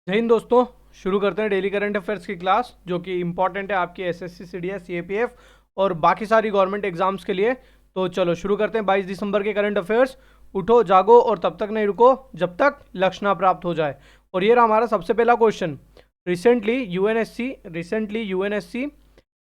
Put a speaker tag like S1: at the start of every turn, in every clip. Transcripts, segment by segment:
S1: जय हिंद दोस्तों। शुरू करते हैं डेली करंट अफेयर्स की क्लास, जो कि इंपॉर्टेंट है आपकी एसएससी, सीडीएस, सीएपीएफ और बाकी सारी गवर्नमेंट एग्जाम्स के लिए। तो चलो शुरू करते हैं 22 दिसंबर के करंट अफेयर्स। उठो जागो और तब तक नहीं रुको जब तक लक्ष्य ना प्राप्त हो जाए। और ये रहा हमारा सबसे पहला question. Recently UNSC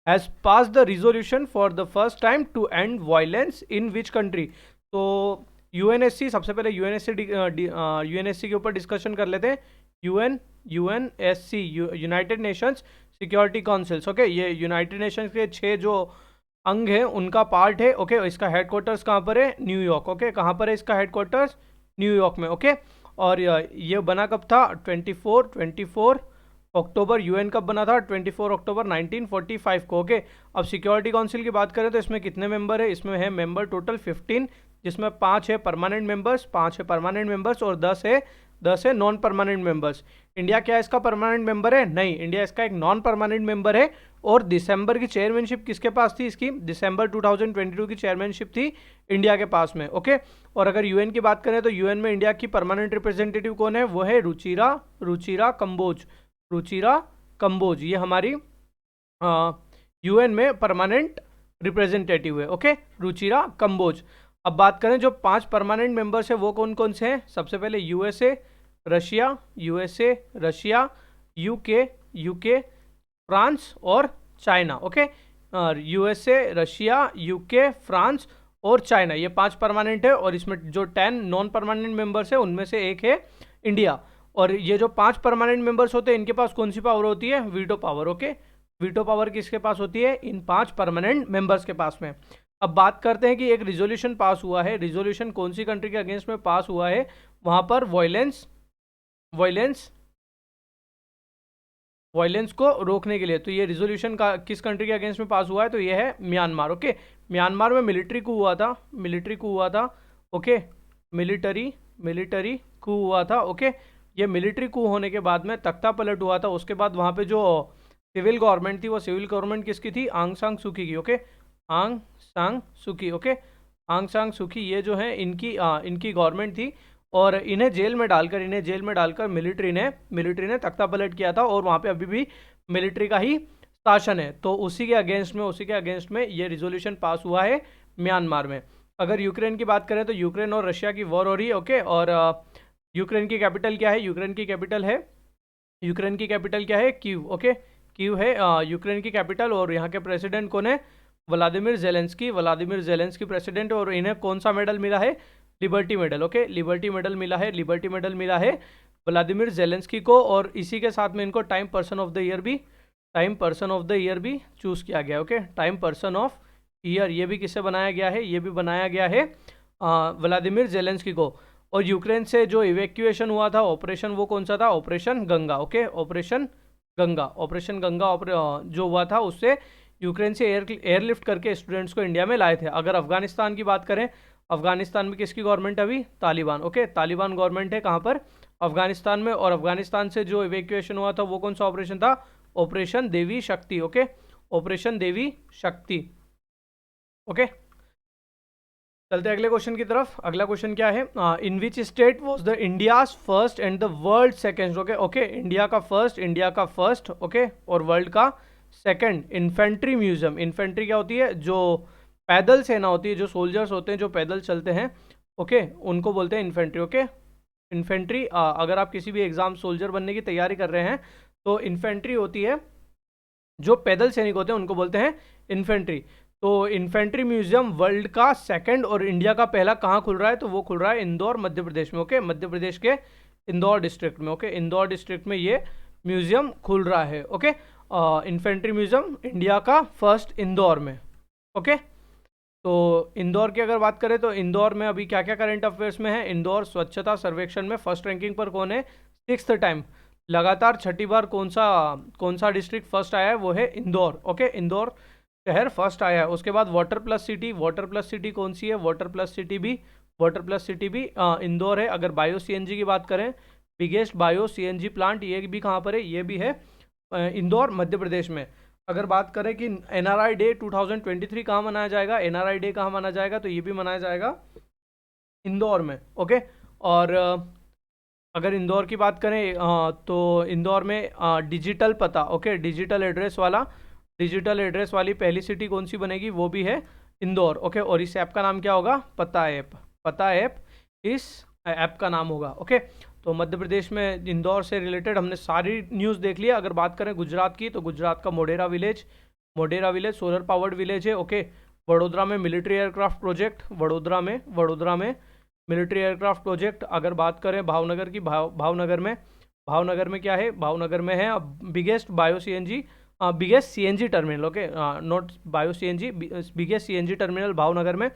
S1: has pass the resolution for the first time to end violence in which country. तो यूएनएससी, सबसे पहले यूएनएससी के ऊपर डिस्कशन कर लेते हैं। UNSC, United Nations Security Councils. Okay, ये यूनाइटेड नेशंस के 6 जो अंग हैं उनका पार्ट है। ओके, इसका हेडक्वार्टर्स कहाँ पर है? न्यूयॉर्क। ओके, कहाँ पर है इसका हेडक्वार्टर्स? न्यूयॉर्क में। ओके, और ये बना कब था? 24 अक्टूबर। यूएन कब बना था? 24 अक्टूबर 1945 को। ओके, अब सिक्योरिटी काउंसिल की बात करें तो इसमें कितने मेंबर है? इसमें है मेंबर टोटल 15, जिसमें 5 है परमानेंट मेंबर्स और 10 है नॉन परमानेंट मेंबर्स। इंडिया क्या इसका परमानेंट मेंबर है? नहीं, इंडिया इसका एक नॉन परमानेंट मेंबर है। और दिसंबर की चेयरमैनशिप किसके पास थी? इसकी दिसंबर 2022 की चेयरमैनशिप थी इंडिया के पास में। ओके, और अगर यूएन की बात करें तो यूएन में इंडिया की परमानेंट रिप्रेजेंटेटिव कौन है? वो है रुचिरा कंबोज। ये हमारी यूएन में परमानेंट रिप्रेजेंटेटिव है। ओके, रुचिरा कंबोज। अब बात करें जो 5 परमानेंट मेंबर्स है वो कौन कौन से हैं? सबसे पहले यूएसए, रशिया, फ्रांस और China. Okay, USA, Russia, UK, France और चाइना, ये 5 परमानेंट है। और इसमें जो 10 नॉन परमानेंट मेंबर्स है उनमें से एक है इंडिया। और ये जो 5 परमानेंट मेंबर्स होते हैं इनके पास कौन सी पावर होती है? Veto power. Okay, veto power किसके पास होती है? इन 5 परमानेंट मेंबर्स के पास में। अब बात करते हैं कि एक रिजोल्यूशन पास हुआ है। रिजोल्यूशन कौन सी कंट्री के अगेंस्ट में पास हुआ है? वहां पर वायलेंस वायलेंस को रोकने के लिए। तो ये रिजोल्यूशन का किस कंट्री के अगेंस्ट में पास हुआ है? तो ये है म्यांमार। ओके, म्यांमार में मिलिट्री कू हुआ था। ओके, मिलिट्री कू हुआ था। ओके, ये मिलिट्री कू होने के बाद में तख्ता पलट हुआ था। उसके बाद वहाँ पे जो सिविल गवर्नमेंट थी वो सिविल गवर्नमेंट किसकी थी? आंग सांग सूकी की। ओके, आंग सांग सूकी। ओके, आंग सांग सूकी ये जो है इनकी गवर्नमेंट थी। और इन्हें जेल में डालकर मिलिट्री ने तख्ता पलट किया था। और वहाँ पे अभी भी मिलिट्री का ही शासन है। तो उसी के अगेंस्ट में ये रिजोल्यूशन पास हुआ है म्यांमार में। अगर यूक्रेन की बात करें तो यूक्रेन और रशिया की वॉर हो रही है। ओके, और यूक्रेन की कैपिटल क्या है? यूक्रेन की कैपिटल क्या है? कीव। ओके, कीव है यूक्रेन की कैपिटल। और यहाँ के प्रेसिडेंट कौन है? Vladimir Zelensky president. और इन्हें कौन सा मेडल मिला है? Liberty medal. Okay, liberty medal मिला है व्लादिमीर जेलेंस्की को। और इसी के साथ में इनको time person of the year भी चूज किया गया। Okay, time person of year ये भी किसे बनाया गया है? ये भी बनाया गया है व्लादिमीर जेलेंस्की को। और यूक्रेन से जो इवैक्यूएशन हुआ था ऑपरेशन, वो कौन सा था? Operation Ganga. Okay, operation Ganga जो हुआ था उससे यूक्रेन से एयरलिफ्ट करके स्टूडेंट्स को इंडिया में लाए थे। अगर अफगानिस्तान की बात करें, अफगानिस्तान में किसकी गवर्नमेंट अभी? तालिबान। ओके, तालिबान गवर्नमेंट है कहाँ पर? अफगानिस्तान में। और अफगानिस्तान से जो इवैक्यूएशन हुआ था वो कौन सा ऑपरेशन था? ऑपरेशन देवी शक्ति। ओके, ऑपरेशन देवी शक्ति। ओके, चलते हैं अगले क्वेश्चन की तरफ। अगला क्वेश्चन क्या है? In which state was the India's first and the world second. Okay okay, India का फर्स्ट ओके, और वर्ल्ड का सेकेंड इन्फेंट्री म्यूजियम। इन्फेंट्री क्या होती है? जो पैदल सेना होती है, जो सोल्जर्स होते हैं जो पैदल चलते हैं, ओके, उनको बोलते हैं इन्फेंट्री। ओके, इन्फेंट्री, अगर आप किसी भी एग्जाम सोल्जर बनने की तैयारी कर रहे हैं तो इन्फेंट्री होती है, जो पैदल सैनिक होते हैं उनको बोलते हैं इन्फेंट्री। तो इन्फेंट्री म्यूजियम वर्ल्ड का सेकंड और इंडिया का पहला कहाँ खुल रहा है? तो वो खुल रहा है इंदौर, मध्य प्रदेश में। ओके, मध्य प्रदेश के इंदौर डिस्ट्रिक्ट में। ओके, इंदौर डिस्ट्रिक्ट में ये म्यूजियम खुल रहा है। ओके, इन्फेंट्री म्यूजियम इंडिया का फर्स्ट इंदौर में। ओके, तो इंदौर की अगर बात करें तो इंदौर में अभी क्या क्या करंट अफेयर्स में है? इंदौर स्वच्छता सर्वेक्षण में फर्स्ट रैंकिंग पर कौन है? 6th टाइम, लगातार छठी बार कौन सा डिस्ट्रिक्ट फर्स्ट आया है? वो है इंदौर। ओके, इंदौर शहर फर्स्ट आया है। उसके बाद वाटर प्लस सिटी कौन सी है? वाटर प्लस सिटी भी इंदौर है। अगर बायो सीएनजी की बात करें, बिगेस्ट बायो सीएनजी प्लांट ये भी कहाँ पर है? ये भी है इंदौर, मध्य प्रदेश में। अगर बात करें कि एनआरआई डे 2023 कहाँ मनाया जाएगा, एनआरआई डे कहाँ मनाया जाएगा, तो ये भी मनाया जाएगा इंदौर में। ओके, और अगर इंदौर की बात करें तो इंदौर में डिजिटल पता, ओके, डिजिटल एड्रेस वाली पहली सिटी कौन सी बनेगी, वो भी है इंदौर, ओके। और इस ऐप का नाम क्या होगा, पता ऐप, पता ऐप इस ऐप का नाम होगा, ओके। तो मध्य प्रदेश में इंदौर से रिलेटेड हमने सारी न्यूज़ देख लिया। अगर बात करें गुजरात की, तो गुजरात का Modhera village solar powered village है, ओके। वडोदरा में मिलिट्री एयरक्राफ्ट प्रोजेक्ट, वडोदरा में मिलिट्री एयरक्राफ्ट प्रोजेक्ट। अगर बात करें भावनगर की, भावनगर में क्या है, भावनगर में है biggest CNG terminal, okay, not bio CNG, biggest CNG terminal Bhavnagar में।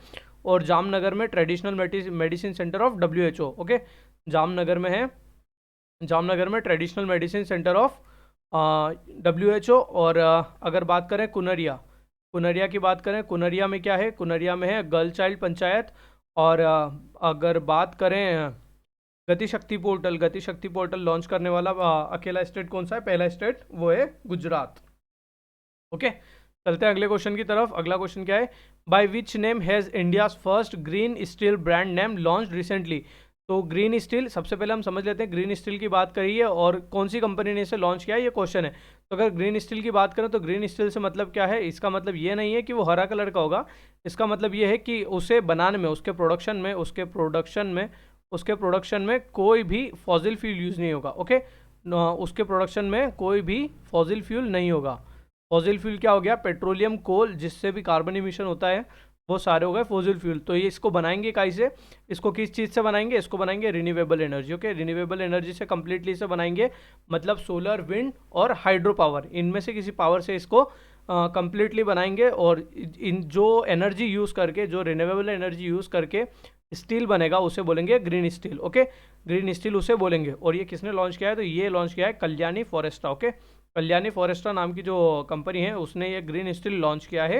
S1: और जामनगर में traditional medicine centre of WHO, okay. Jamnagar में traditional medicine centre of WHO। और अगर बात करें कुनरिया की बात करें, कुनरिया में क्या है, कुनरिया में है गर्ल चाइल्ड पंचायत। और अगर बात करें गतिशक्ति पोर्टल लॉन्च करने वाला अकेला स्टेट कौन सा है, पहला स्टेट वो है गुजरात, ओके। चलते हैं अगले क्वेश्चन की तरफ। अगला क्वेश्चन क्या है, by which name has India's first green steel brand name launch recently. तो ग्रीन स्टील, सबसे पहले हम समझ लेते हैं ग्रीन स्टील की बात करी है और कौन सी कंपनी ने इसे लॉन्च किया है, ये क्वेश्चन है। तो अगर ग्रीन स्टील की बात करें तो ग्रीन स्टील से मतलब क्या है, इसका मतलब ये नहीं है कि वो हरा कलर का होगा। इसका मतलब ये है कि उसे बनाने में, उसके प्रोडक्शन में कोई भी फॉसिल फ्यूल यूज़ नहीं होगा, ओके। उसके प्रोडक्शन में कोई भी फॉसिल फ्यूल नहीं होगा। फॉसिल फ्यूल क्या हो गया, पेट्रोलियम, कोल, जिससे भी कार्बन इमिशन होता है, वो सारे हो गए फॉसिल फ्यूल। तो ये इसको बनाएंगे काई से, इसको किस चीज़ से बनाएंगे, इसको बनाएंगे renewable energy, okay. Renewable energy से कंप्लीटली से बनाएंगे, मतलब सोलर, विंड और हाइड्रो पावर, इनमें से किसी पावर से इसको कंप्लीटली बनाएंगे। और इन जो एनर्जी यूज़ करके, जो रिन्यूएबल एनर्जी यूज़ करके स्टील बनेगा, उसे बोलेंगे green steel, okay. Green steel उसे बोलेंगे। और ये किसने लॉन्च किया है, तो ये लॉन्च किया है Kalyani Foresta, okay. Kalyani Foresta नाम की जो कंपनी है, उसने ये ग्रीन स्टील लॉन्च किया है,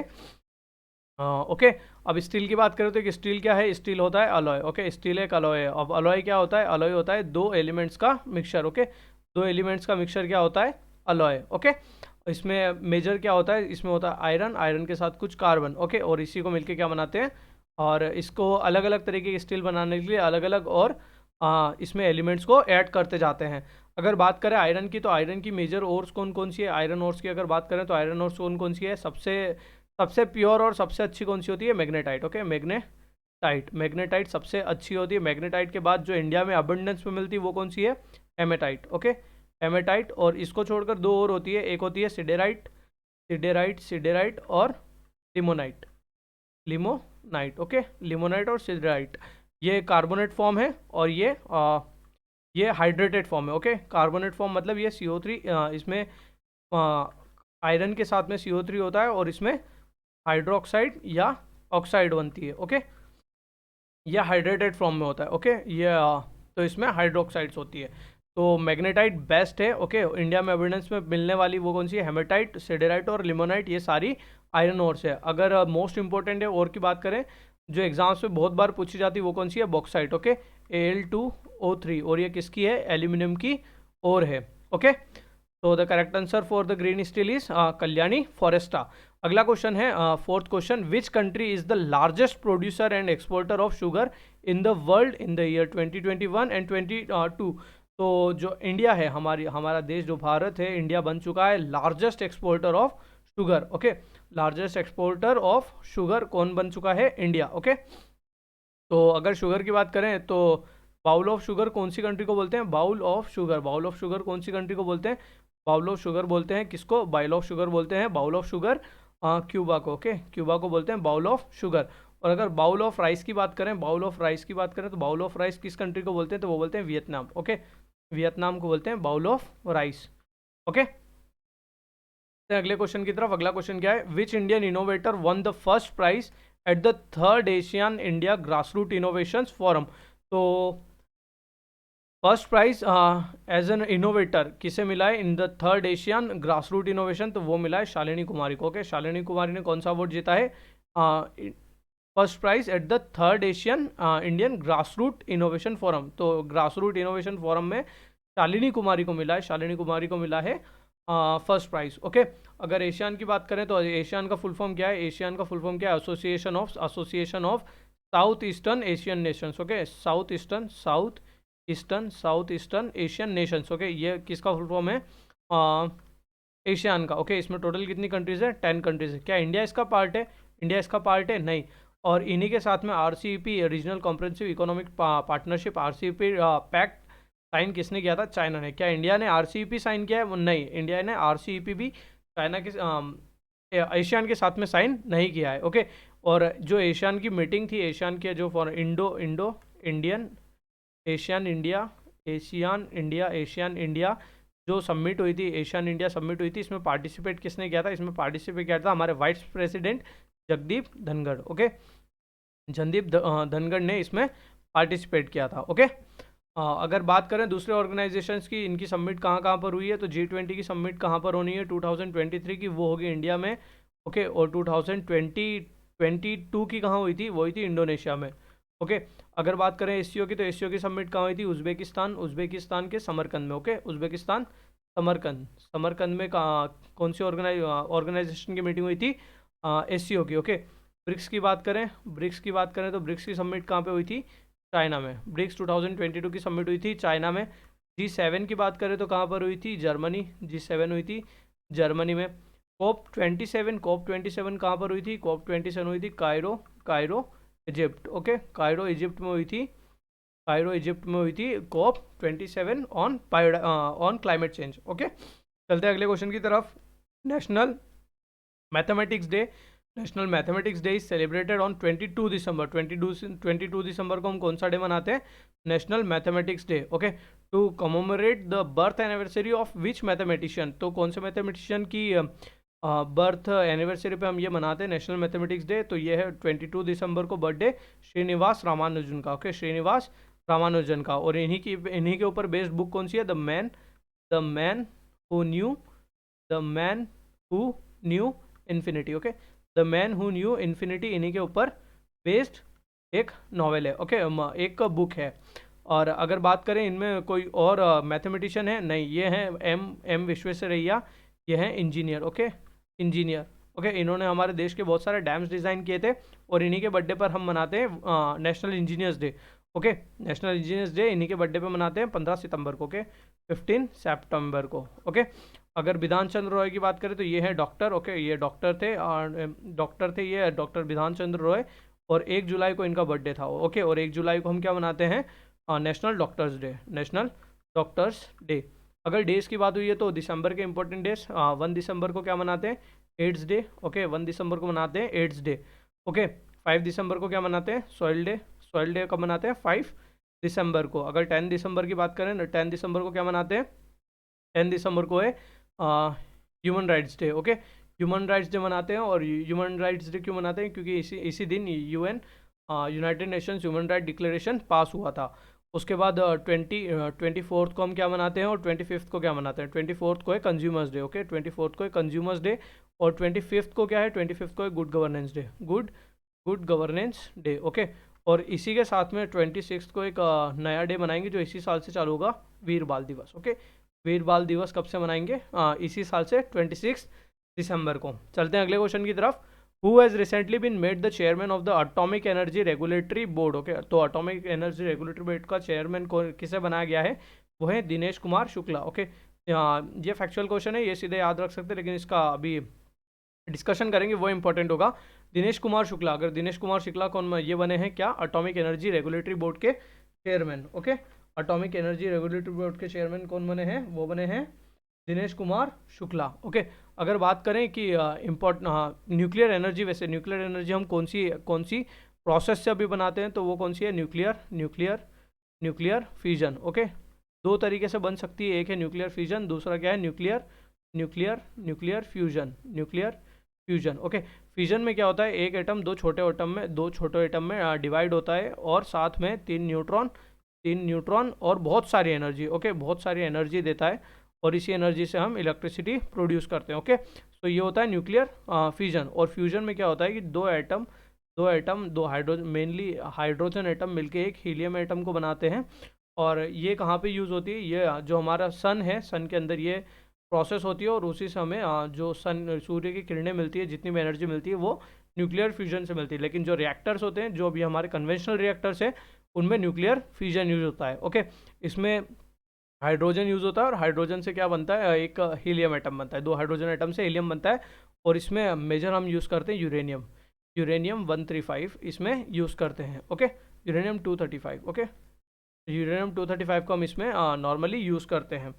S1: ओके। अब स्टील की बात करें तो एक स्टील क्या है, स्टील होता है अलॉय, ओके। स्टील एक अलॉय है। अब अलॉय क्या होता है, अलॉय होता है दो एलिमेंट्स का मिक्सचर, ओके। दो एलिमेंट्स का मिक्सचर क्या होता है, अलॉय, ओके। इसमें मेजर क्या होता है, इसमें होता है आयरन, आयरन के साथ कुछ कार्बन, ओके। और इसी को मिलके क्या बनाते हैं, और इसको अलग अलग तरीके की स्टील बनाने के लिए अलग अलग और इसमें एलिमेंट्स को ऐड करते जाते हैं। अगर बात करें आयरन की, तो आयरन की मेजर ओर्स कौन कौन सी है, आयरन ओर्स की अगर बात करें तो आयरन ओर्स कौन कौन सी है, सबसे प्योर और सबसे अच्छी कौन सी होती है, मैग्नेटाइट, ओके। मैग्नेटाइट सबसे अच्छी होती है। मैग्नेटाइट के बाद जो इंडिया में अबंडेंस में मिलती है वो कौन सी है, हेमेटाइट, ओके। हेमेटाइट। और इसको छोड़कर दो और होती है, एक होती है सिडेराइट और लिमोनाइट, ओके। लिमोनाइट और सिडेराइट, ये कार्बोनेट फॉर्म है और ये हाइड्रेटेड फॉर्म है, ओके। कार्बोनेट फॉर्म मतलब ये CO3, इसमें आयरन के साथ में CO3 होता है और इसमें हाइड्रोक्साइड या ऑक्साइड बनती है, ओके। यह हाइड्रेटेड फॉर्म में होता है, ओके। ये तो इसमें हाइड्रोक्साइड्स होती है। तो मैग्नेटाइट बेस्ट है, ओके। इंडिया में एविडेंस में मिलने वाली वो कौन सी है, हेमेटाइट, सिडेराइट और लिमोनाइट, ये सारी आयरन ओर्स है। अगर मोस्ट इंपॉर्टेंट है और की बात करें, जो एग्जाम्स में बहुत बार पूछी जाती है, वो कौन सी है, बॉक्साइट, ओके। Al2O3, और ये किसकी है, एल्यूमिनियम की ओर है, ओके। तो the correct answer for the green steel is Kalyani Foresta. अगला क्वेश्चन है, fourth question, which country is the largest producer and exporter of sugar in the world in the year 2021 and 2022। तो जो India है, हमारा देश जो भारत है, इंडिया बन चुका है largest exporter of sugar, okay. Largest exporter of sugar कौन बन चुका है, इंडिया, ओके। तो अगर शुगर की बात करें तो बाउल ऑफ शुगर कौन सी कंट्री को बोलते हैं, बाउल ऑफ शुगर कौन सी कंट्री को बोलते हैं, बाउल ऑफ शुगर बोलते हैं किसको, बाउल ऑफ शुगर बोलते हैं, बाउल ऑफ शुगर क्यूबा को, ओके। क्यूबा को बोलते हैं बाउल ऑफ शुगर। और अगर बाउल ऑफ राइस की बात करें, तो बाउल ऑफ राइस किस कंट्री को बोलते हैं, तो वो बोलते हैं वियतनाम, ओके। वियतनाम को बोलते हैं बाउल ऑफ राइस, ओके। अगले क्वेश्चन की तरफ। अगला क्वेश्चन क्या है, which Indian innovator won the first prize at the 3rd Asian India grassroot innovations forum. तो first prize as an innovator किसे मिला है in the 3rd Asian grassroot innovation, तो वो मिला है शालिनी कुमारी को, ओके। शालिनी कुमारी ने कौन सा अवार्ड जीता है, first prize at the 3rd Asian Indian Grassroot Innovation Forum. तो ग्रासरूट इनोवेशन फोरम में शालिनी कुमारी को मिला है फर्स्ट प्राइज, ओके। अगर एशियन की बात करें तो एशियन का फुल फॉर्म क्या है, association of south eastern Asian Nations, okay. South eastern south eastern Asian Nations. Okay, ये किसका फुल फॉर्म है? एशियान का। ओके, इसमें टोटल कितनी कंट्रीज है? 10 कंट्रीज है। क्या इंडिया इसका पार्ट है? इंडिया इसका पार्ट है? नहीं। और इन्हीं के साथ में RCEP Regional Comprehensive Economic Partnership RCEP pact sign किसने किया था? चाइना ने। क्या इंडिया ने RCEP साइन किया है? नहीं, इंडिया ने RCEP भी चाइना के एशियान के साथ में साइन नहीं किया है। ओके, और जो एशियान की मीटिंग थी, एशियान के जो for Indian Asian India Asian India जो सबमिट हुई थी, एशियन इंडिया सबमिट हुई थी, इसमें पार्टिसिपेट किसने किया था? इसमें पार्टिसिपेट किया था हमारे vice president Jagdeep Dhankhar. Okay, Dhankhar ने इसमें पार्टिसिपेट किया था। ओके, अगर बात करें दूसरे ऑर्गेनाइजेशंस की, इनकी सबमिट कहाँ कहाँ पर हुई है, तो G20 की सबमिट कहाँ पर होनी है? 2023 की, वो होगी इंडिया में। ओके, और 2022 की कहाँ हुई थी? वो हुई थी इंडोनेशिया में। ओके, अगर बात करें एससीओ की, तो एससीओ की सबमिट कहाँ हुई थी? उज्बेकिस्तान के समरकंद में। ओके, उज्बेकिस्तान समरकंद में कौन सी ऑर्गेनाइजेशन की मीटिंग हुई थी? एससीओ की। ओके, ब्रिक्स की बात करें तो ब्रिक्स की सबमिट कहाँ पे हुई थी? चाइना में। ब्रिक्स 2022 की सबमिट हुई थी चाइना में। G7 की बात करें तो कहाँ पर हुई थी? जर्मनी। G7 हुई थी जर्मनी में। COP27 कहाँ पर हुई थी? COP27 हुई थी Cairo Egypt. Okay, Cairo Egypt में हुई थी COP27 on climate change. Okay, चलते हैं अगले क्वेश्चन की तरफ। National mathematics day is celebrated on 22 दिसंबर। 22 दिसंबर को हम कौन सा डे मनाते हैं? National mathematics day. Okay, to commemorate the birth anniversary of which mathematician, तो कौन से मैथमेटिशियन की बर्थ एनिवर्सरी पे हम ये मनाते हैं नेशनल मैथमेटिक्स डे? तो ये है 22 दिसंबर को बर्थडे श्रीनिवास रामानुजन का। ओके, श्रीनिवास रामानुजन का। और इन्हीं के ऊपर बेस्ड बुक कौन सी है? The man who knew infinity. Okay, the man who knew infinity, इन्हीं के ऊपर बेस्ड एक नॉवेल है। ओके, एक बुक है। और अगर बात करें इनमें कोई और मैथमेटिशियन है? नहीं, ये हैं एम विश्वेश्वरैया, ये हैं इंजीनियर। Okay, engineer. ओके, इन्होंने हमारे देश के बहुत सारे डैम्स डिज़ाइन किए थे, और इन्हीं के बर्थडे पर हम मनाते हैं national engineers day. Okay, national engineers day इन्हीं के बर्थडे पे मनाते हैं 15 सितंबर को। ओके, 15 सितंबर को। ओके, अगर विधान चंद्र रॉय की बात करें तो ये है डॉक्टर। ओके, ये डॉक्टर थे ये डॉक्टर विधान चंद्र रॉय, और 1 जुलाई को इनका बर्थडे था। ओके, और 1 जुलाई को हम क्या मनाते हैं? National doctors day. अगर डेज की बात हुई है तो दिसंबर के इंपॉर्टेंट डेज, 1 दिसंबर को क्या मनाते हैं? Ads day. ओके, 1 दिसंबर को मनाते हैं एड्स डे। ओके, 5 दिसंबर को क्या मनाते हैं? सॉइल डे कब मनाते हैं? 5 दिसंबर को। अगर 10 दिसंबर की बात करें तो 10 दिसंबर को क्या मनाते हैं? 10 दिसंबर को है human rights day. Okay, human rights day मनाते हैं। और ह्यूमन राइट्स डे क्यों मनाते हैं? क्योंकि इसी दिन United Nations human right declaration pass हुआ था। उसके बाद 24th को हम क्या मनाते हैं, और 25th को क्या मनाते हैं? 24th को है कंज्यूमर्स डे। ओके, 24th को है कंज्यूमर्स डे, और 25th को क्या है? 25th को है गुड गवर्नेंस डे। ओके, और इसी के साथ में 26th को एक नया डे मनाएंगे जो इसी साल से चालू होगा, वीर बाल दिवस। ओके, वीर बाल दिवस कब से मनाएंगे? इसी साल से 26 दिसंबर को। चलते हैं अगले क्वेश्चन की तरफ। Who has recently been made the chairman of the Atomic Energy Regulatory Board? Okay, तो Atomic Energy Regulatory Board का चेयरमैन किसे बनाया गया है? वो है दिनेश कुमार शुक्ला। ओके, ये फैक्चुअल क्वेश्चन है, ये सीधे याद रख सकते हैं, लेकिन इसका अभी डिस्कशन करेंगे वो इंपॉर्टेंट होगा। दिनेश कुमार शुक्ला, अगर दिनेश कुमार शुक्ला कौन ये बने हैं क्या? अटोमिक एनर्जी रेगुलेटरी बोर्ड के chairman. Okay, atomic energy regulatory board के चेयरमैन कौन बने हैं? वो बने हैं दिनेश कुमार शुक्ला। ओके, अगर बात करें कि न्यूक्लियर एनर्जी, वैसे न्यूक्लियर एनर्जी हम कौन सी प्रोसेस से अभी बनाते हैं, तो वो कौन सी है? Nuclear fusion. ओके, दो तरीके से बन सकती है, एक है न्यूक्लियर फ्यूजन, दूसरा क्या है? Nuclear fusion. ओके, फ्यूजन में क्या होता है? एक एटम दो छोटे एटम में डिवाइड होता है, और साथ में तीन न्यूट्रॉन और बहुत सारी एनर्जी। ओके, बहुत सारी एनर्जी देता है, और इसी एनर्जी से हम इलेक्ट्रिसिटी प्रोड्यूस करते हैं। ओके, तो ये होता है न्यूक्लियर फ्यूजन। और फ्यूजन में क्या होता है कि दो हाइड्रोजन, मेनली हाइड्रोजन एटम मिलके एक हीलियम एटम को बनाते हैं। और ये कहाँ पे यूज़ होती है? ये जो हमारा सन है, सन के अंदर ये प्रोसेस होती है, और उसी से हमें जो सूर्य की किरणें मिलती है, जितनी भी एनर्जी मिलती है वो न्यूक्लियर फ्यूजन से मिलती है। लेकिन जो रिएक्टर्स होते हैं, जो अभी हमारे कन्वेंशनल रिएक्टर्स है, उनमें न्यूक्लियर फ्यूजन यूज होता है। ओके, इसमें हाइड्रोजन यूज होता है और हाइड्रोजन से क्या बनता है, एक हीलियम एटम बनता है, 2 हाइड्रोजन एटम से हीलियम बनता है। और इसमें मेजर हम यूज़ करते हैं यूरेनियम, यूरेनियम 135 इसमें यूज़ करते हैं। Okay, uranium 235। ओके, यूरेनियम 235 को हम इसमें नॉर्मली यूज़ करते हैं।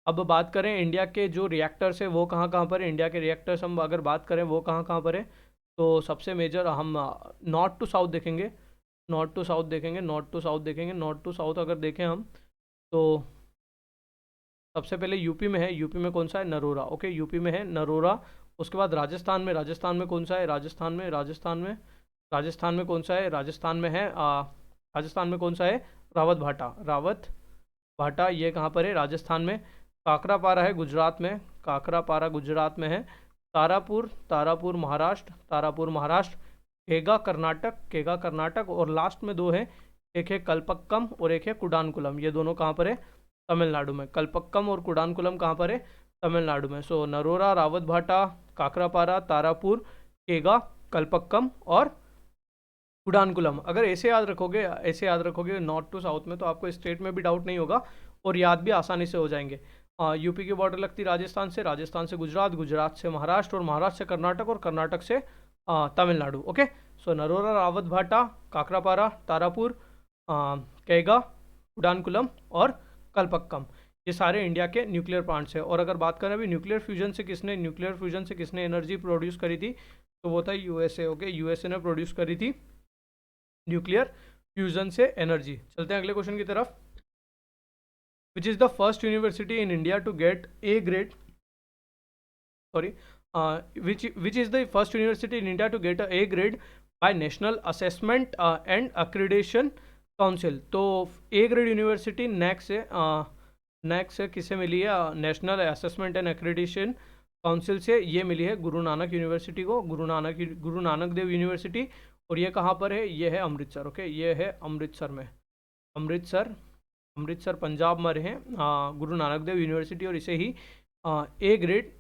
S1: अब बात करें इंडिया के जो रिएक्टर्स है वो कहाँ कहाँ पर है, इंडिया के रिएक्टर्स हम अगर बात करें वो कहाँ कहाँ पर है, तो सबसे मेजर हम नॉर्थ टू साउथ देखेंगे, नॉर्थ टू साउथ देखेंगे, नॉर्थ टू साउथ देखेंगे। नॉर्थ टू साउथ अगर देखें हम तो सबसे पहले यूपी में है, यूपी में कौन सा है, नरोरा। ओके, यूपी में है नरोरा। उसके बाद राजस्थान में, राजस्थान में कौन सा है, राजस्थान में, राजस्थान में कौन सा है, राजस्थान में है राजस्थान में कौन सा है, रावत भाटा, रावत भाटा ये कहाँ पर है, राजस्थान में। काकरापारा है गुजरात में, काकरापारा गुजरात में है। तारापुर, तारापुर महाराष्ट्र, तारापुर महाराष्ट्र। केगा कर्नाटक, केगा कर्नाटक। और लास्ट में 2 है, एक है कल्पक्कम और एक है कुडानकुलम, ये दोनों कहाँ पर है, तमिलनाडु में। कल्पक्कम और कुडानकुलम कहाँ पर है, तमिलनाडु में। सो नरोरा, रावत भाटा, काकरापारा, तारापुर, केगा, कल्पक्कम और कुडानकुलम। अगर ऐसे याद रखोगे, ऐसे याद रखोगे नॉर्थ टू साउथ में, तो आपको स्टेट में भी डाउट नहीं होगा और याद भी आसानी से हो जाएंगे। यूपी की बॉर्डर लगती राजस्थान से, राजस्थान से गुजरात, गुजरात से महाराष्ट्र और महाराष्ट्र से कर्नाटक और कर्नाटक से तमिलनाडु। ओके, सो नरोरा, रावत भाटा, काकरापारा, तारापुर, कैगा, कुडानकुलम और कल्पक्कम, ये सारे इंडिया के न्यूक्लियर प्लांट्स हैं। और अगर बात करें अभी न्यूक्लियर फ्यूजन से किसने एनर्जी प्रोड्यूस करी थी, तो वो था यूएसए। ओके, यूएसए ने प्रोड्यूस करी थी न्यूक्लियर फ्यूजन से एनर्जी। चलते हैं अगले क्वेश्चन की तरफ। Which is the first university in India to get A grade, sorry which is the first university in India to get a A grade by National Assessment and Accreditation Council। तो A grade university NAAC से किसे मिली है, national assessment and accreditation council से ये मिली है Guru Nanak university को, Guru Nanak Dev university. और ये कहाँ पर है, ये है अमृतसर। ओके, ये है अमृतसर में, अमृतसर पंजाब में है गुरु नानक देव यूनिवर्सिटी। और इसे ही ए ग्रेड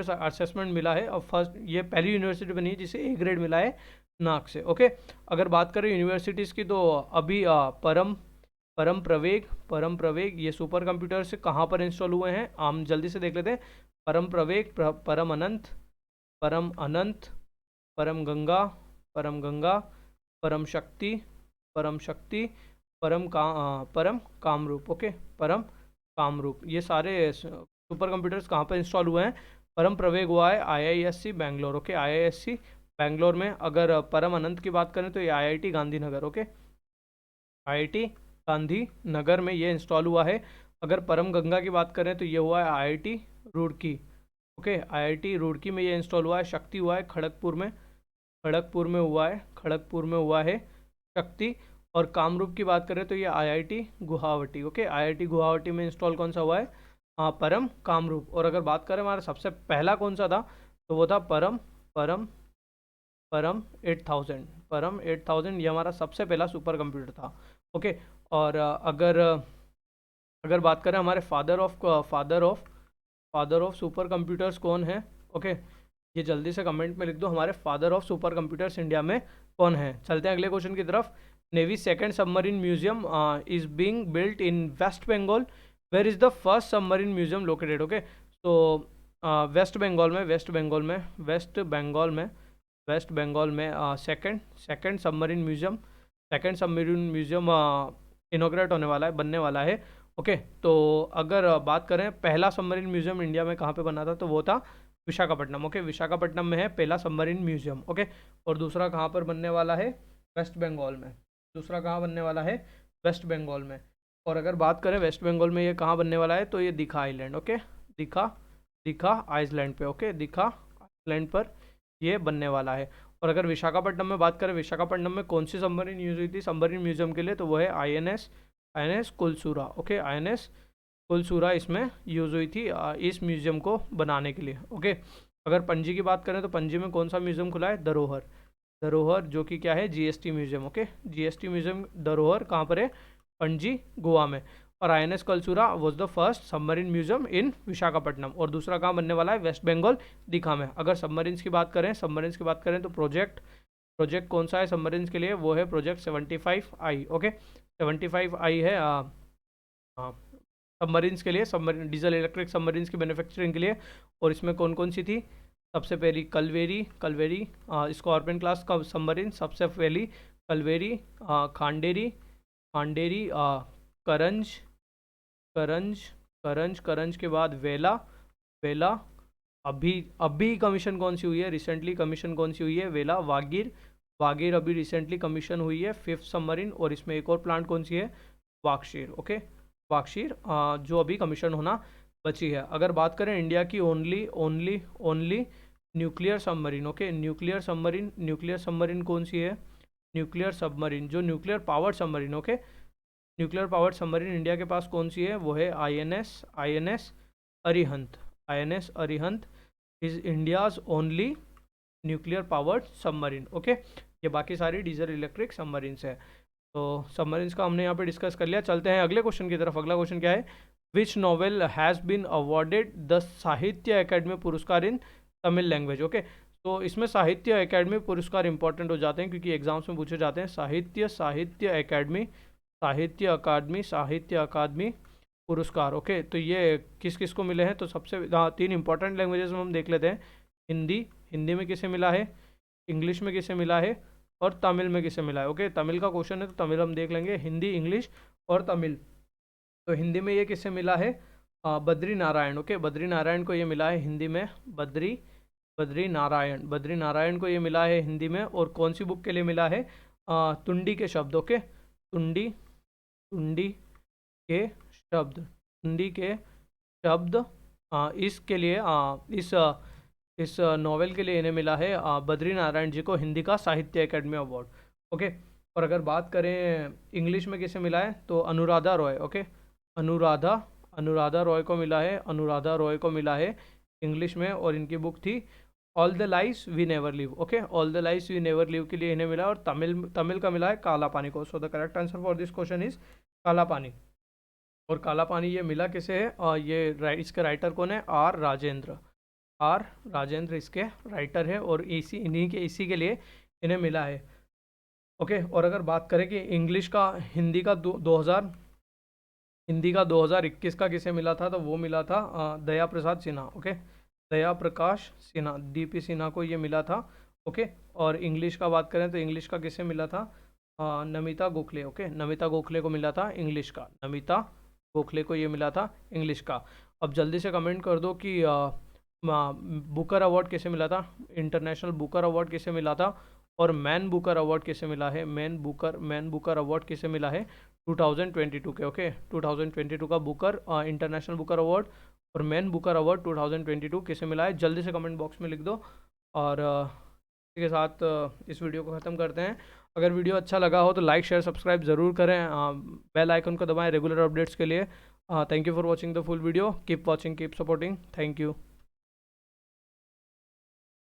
S1: असेसमेंट मिला है। और फर्स्ट ये पहली यूनिवर्सिटी बनी है जिसे ए ग्रेड मिला है नाक से। ओके, अगर बात करें यूनिवर्सिटीज़ की, तो अभी परम प्रवेग ये सुपर कंप्यूटर से कहाँ पर इंस्टॉल हुए हैं, हम जल्दी से देख लेते हैं। परम प्रवेग, परम अनंत, परम गंगा, परम शक्ति, परम कामरूप। ओके, परम कामरूप, ये सारे सुपर कंप्यूटर्स कहाँ पर इंस्टॉल हुए हैं, परम प्रवेग हुआ है IISc Bangalore. Okay, IISc Bangalore में। अगर परम अनंत की बात करें तो ये IIT Gandhinagar. Okay, IIT Gandhinagar में ये इंस्टॉल हुआ है। अगर परम गंगा की बात करें तो ये हुआ है IIT Roorkee. Okay, IIT Roorkee में ये इंस्टॉल हुआ है। शक्ति हुआ है खड़गपुर में हुआ है शक्ति। और कामरूप की बात करें तो ये IIT Guwahati. Okay, IIT Guwahati में इंस्टॉल कौन सा हुआ है, परम कामरूप। और अगर बात करें हमारा सबसे पहला कौन सा था, तो वो था परम 8000। ये हमारा सबसे पहला सुपर कंप्यूटर था। ओके, और अगर बात करें हमारे फादर ऑफ सुपर कंप्यूटर्स कौन है, ओके, ये जल्दी से कमेंट में लिख दो, हमारे father of supercomputers India में कौन है। चलते हैं अगले क्वेश्चन की तरफ। Navy second submarine museum is being built in West Bengal, where is the first submarine museum located. Okay, तो वेस्ट बंगाल में सेकेंड सबमरीन म्यूजियम इनोग्रेट होने वाला है, बनने वाला है। ओके, तो अगर बात करें पहला सबमरीन म्यूजियम इंडिया में कहाँ पे बना था, तो वो था विशाखापट्टनम। ओके, विशाखापट्टनम में है पहला सबमरीन म्यूजियम। ओके, और दूसरा कहाँ पर बनने वाला है, वेस्ट बंगाल में। दूसरा कहाँ बनने वाला है, वेस्ट बंगाल में। और अगर बात करें वेस्ट बंगाल में ये कहाँ बनने वाला है, तो ये Digha island. Okay, Digha island पे। ओके, दीघा आइलैंड पर ये बनने वाला है। और अगर विशाखापट्टनम में बात करें, विशाखापट्टनम में कौन सी सबमरीन यूज हुई थी सबमरीन म्यूजियम के लिए, तो वो है INS कुलसूरा। ओके, INS कुलसूरा इसमें यूज हुई थी इस म्यूजियम को बनाने के लिए। ओके, अगर पणजी की बात करें तो पणजी में कौन सा म्यूजियम खुला है, धरोहर जो कि क्या है, GST museum. Okay, GST museum Dharohar कहाँ पर है, पणजी गोवा में। और INS Kursura was the first submarine museum in Visakhapatnam. और दूसरा कहाँ बनने वाला है, वेस्ट बंगाल दीघा में। अगर सबमरीन्स की बात करें तो प्रोजेक्ट प्रोजेक्ट कौन सा है सबमरीन्स के लिए, वो है प्रोजेक्ट 75I। ओके 75I है सबमरीन्स के लिए, सबमरीन डीजल इलेक्ट्रिक सबमरीन्स की मैन्युफैक्चरिंग के लिए। और इसमें कौन कौन सी थी, सबसे पहली कलवेरी स्कॉर्पियन क्लास का सबमरीन, सबसे पहली कलवेरी, खांडेरी करंज करंज करंज करंज के बाद वेला अभी कमीशन कौन सी हुई है, रिसेंटली कमीशन कौन सी हुई है, वेला। वागीर अभी रिसेंटली कमीशन हुई है 5th सबमरीन। और इसमें एक और प्लांट कौन सी है, वाक्षीर। ओके वाक्षीर जो अभी कमीशन होना बची है। अगर बात करें इंडिया की only nuclear submarine, okay nuclear submarine कौन सी है, न्यूक्लियर सबमरीन जो nuclear powered submarine, okay nuclear powered submarine India के पास कौन सी है, वो है INS Arihant is India's only nuclear powered submarine. Okay ये बाकी सारी डीजल इलेक्ट्रिक सबमरीन्स है। तो सबमरीन्स का हमने यहाँ पे डिस्कस कर लिया। चलते हैं अगले क्वेश्चन की तरफ। अगला क्वेश्चन क्या है, which novel has been awarded the Sahitya Akademi Puraskar in Tamil language. Okay तो इसमें साहित्य अकेडमी पुरस्कार इंपॉर्टेंट हो जाते हैं क्योंकि एग्जाम्स में पूछे जाते हैं। साहित्य अकादमी पुरस्कार। ओके तो ये किस किस को मिले हैं, तो सबसे 3 इंपॉर्टेंट लैंग्वेजेस में हम देख लेते हैं। हिंदी में किसे मिला है, इंग्लिश में किसे मिला है और तमिल में किसे मिला है। ओके तमिल का क्वेश्चन है तो तमिल हम देख लेंगे, हिंदी, इंग्लिश और तमिल। तो हिंदी में ये किसे मिला है, बद्री नारायण। ओके बद्री नारायण को ये मिला है हिंदी में, बद्री नारायण को ये मिला है हिंदी में। और कौन सी बुक के लिए मिला है, तुंडी के शब्द। ओके तुंडी के शब्द इसके लिए इस नॉवेल के लिए इन्हें मिला है बद्री नारायण जी को हिंदी का साहित्य अकेडमी अवार्ड। ओके और अगर बात करें इंग्लिश में किसे मिला है, तो अनुराधा रॉय। ओके अनुराधा रॉय को मिला है इंग्लिश में। और इनकी बुक थी all the lives we never live. Okay all the lives we never live के लिए इन्हें मिला। और तमिल का मिला है काला पानी को। So the correct answer for this question is काला पानी। और काला पानी ये मिला किसे है, इसके राइटर कौन है, आर राजेंद्र इसके राइटर है। और इसी के लिए इन्हें मिला है। ओके और अगर बात करें कि हिंदी का 2021 का किसे मिला था, तो वो मिला था दया प्रसाद सिन्हा। ओके दया प्रकाश सिन्हा, DP सिन्हा को ये मिला था। ओके और इंग्लिश का बात करें तो इंग्लिश का किसे मिला था, नमिता गोखले। ओके नमिता गोखले को मिला था इंग्लिश का, नमिता गोखले को ये मिला था इंग्लिश का। अब जल्दी से कमेंट कर दो कि बुकर अवार्ड किसे मिला था, इंटरनेशनल बुकर अवार्ड किसे मिला था और मैन बुकर अवार्ड किसे मिला है, मैन बुकर अवार्ड किसे मिला है 2022 के। ओके 2022 का बुकर इंटरनेशनल बुकर अवार्ड और मैन बुकर अवार्ड 2022 किसे मिला है, जल्दी से कमेंट बॉक्स में लिख दो। और इसी के साथ इस वीडियो को ख़त्म करते हैं। अगर वीडियो अच्छा लगा हो तो लाइक शेयर सब्सक्राइब ज़रूर करें, बेल आइकन को दबाएं रेगुलर अपडेट्स के लिए। Thank you for watching the full video, keep watching, keep supporting, thank you.